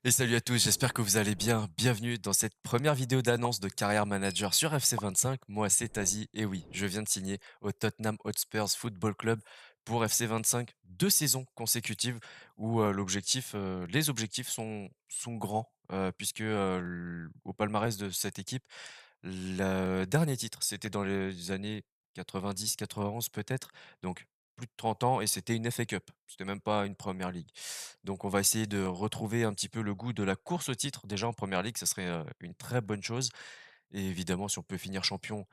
Et salut à tous, j'espère que vous allez bien. Bienvenue dans cette première vidéo d'annonce de Carrière Manager sur FC25. Moi, c'est Tazi et oui, je viens de signer au Tottenham Hotspur Football Club pour FC25, 2 saisons consécutives où les objectifs sont grands puisque au palmarès de cette équipe, le dernier titre, c'était dans les années 90-91 peut-être, donc plus de 30 ans et c'était une FA Cup. C'était même pas une Première Ligue. Donc on va essayer de retrouver un petit peu le goût de la course au titre déjà en Première Ligue, ça serait, une très bonne chose et évidemment si on peut finir champion,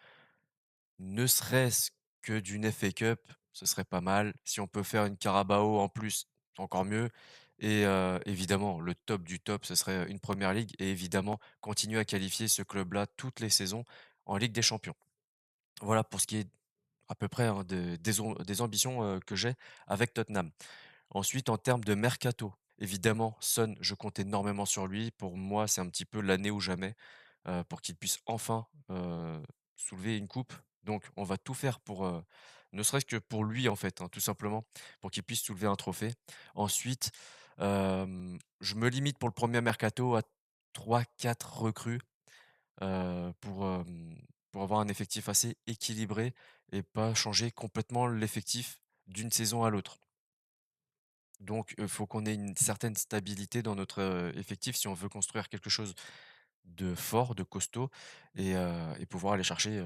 ne serait-ce que d'une FA Cup, ce serait pas mal. Si on peut faire une Carabao en plus, encore mieux et évidemment le top du top, ce serait une Première Ligue et évidemment continuer à qualifier ce club-là toutes les saisons en Ligue des Champions. Voilà pour ce qui est à peu près, hein, des ambitions, que j'ai avec Tottenham. Ensuite, en termes de mercato, évidemment, Son, je compte énormément sur lui. Pour moi, c'est un petit peu l'année ou jamais, pour qu'il puisse enfin, soulever une coupe. Donc on va tout faire pour, ne serait-ce que pour lui, en fait, hein, tout simplement, pour qu'il puisse soulever un trophée. Ensuite, je me limite pour le premier mercato à 3-4 recrues, heu, pour, hem, pour avoir un effectif assez équilibré et pas changer complètement l'effectif d'une saison à l'autre. Donc, faut qu'on ait une certaine stabilité dans notre, effectif si on veut construire quelque chose de fort, de costaud et pouvoir aller chercher,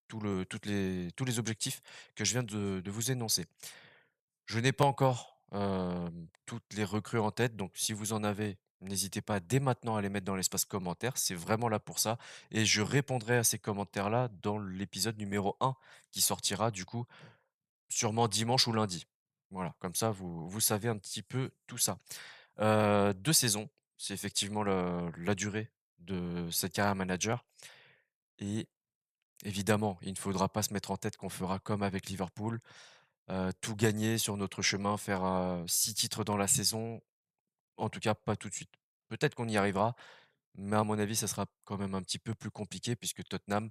tous les objectifs que je viens de vous énoncer. Je n'ai pas encore, toutes les recrues en tête, donc si vous en avez, n'hésitez pas dès maintenant à les mettre dans l'espace commentaire, c'est vraiment là pour ça et je répondrai à ces commentaires-là dans l'épisode numéro 1 qui sortira du coup, sûrement dimanche ou lundi. Voilà, comme ça vous savez un petit peu tout ça. 2 saisons, c'est effectivement le la durée de cette carrière manager et évidemment, il ne faudra pas se mettre en tête qu'on fera comme avec Liverpool, tout gagner sur notre chemin, faire, 6 titres dans la saison. En tout cas, pas tout de suite. Peut-être qu'on y arrivera, mais à mon avis, ça sera quand même un petit peu plus compliqué puisque Tottenham,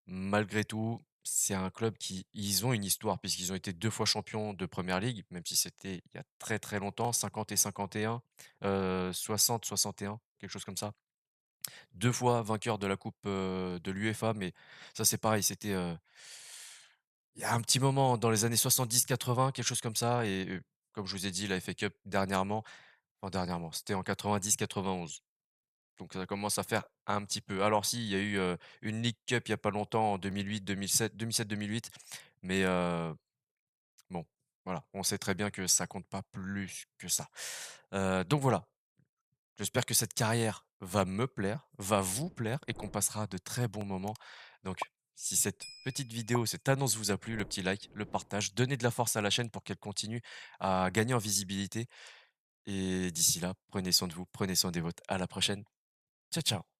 malgré tout, c'est un club qui ils ont une histoire puisqu'ils ont été 2 fois champions de Première Ligue, même si c'était il y a très, très longtemps, 50 et 51, 60-61, quelque chose comme ça. 2 fois vainqueurs de la coupe, de l'UEFA, mais ça, c'est pareil, c'était, il y a un petit moment dans les années 70-80, quelque chose comme ça et comme je vous ai dit, la FA Cup dernièrement, c'était en 90-91. Donc ça commence à faire un petit peu. Alors si, il y a eu, une League Cup il y a pas longtemps en 2007-2008, mais bon, voilà, on sait très bien que ça compte pas plus que ça. Donc voilà, j'espère que cette carrière va me plaire, va vous plaire et qu'on passera de très bons moments. Donc si cette petite vidéo, cette annonce vous a plu, le petit like, le partage, donnez de la force à la chaîne pour qu'elle continue à gagner en visibilité et d'ici là, prenez soin de vous, prenez soin des vôtres. À la prochaine. Ciao, ciao.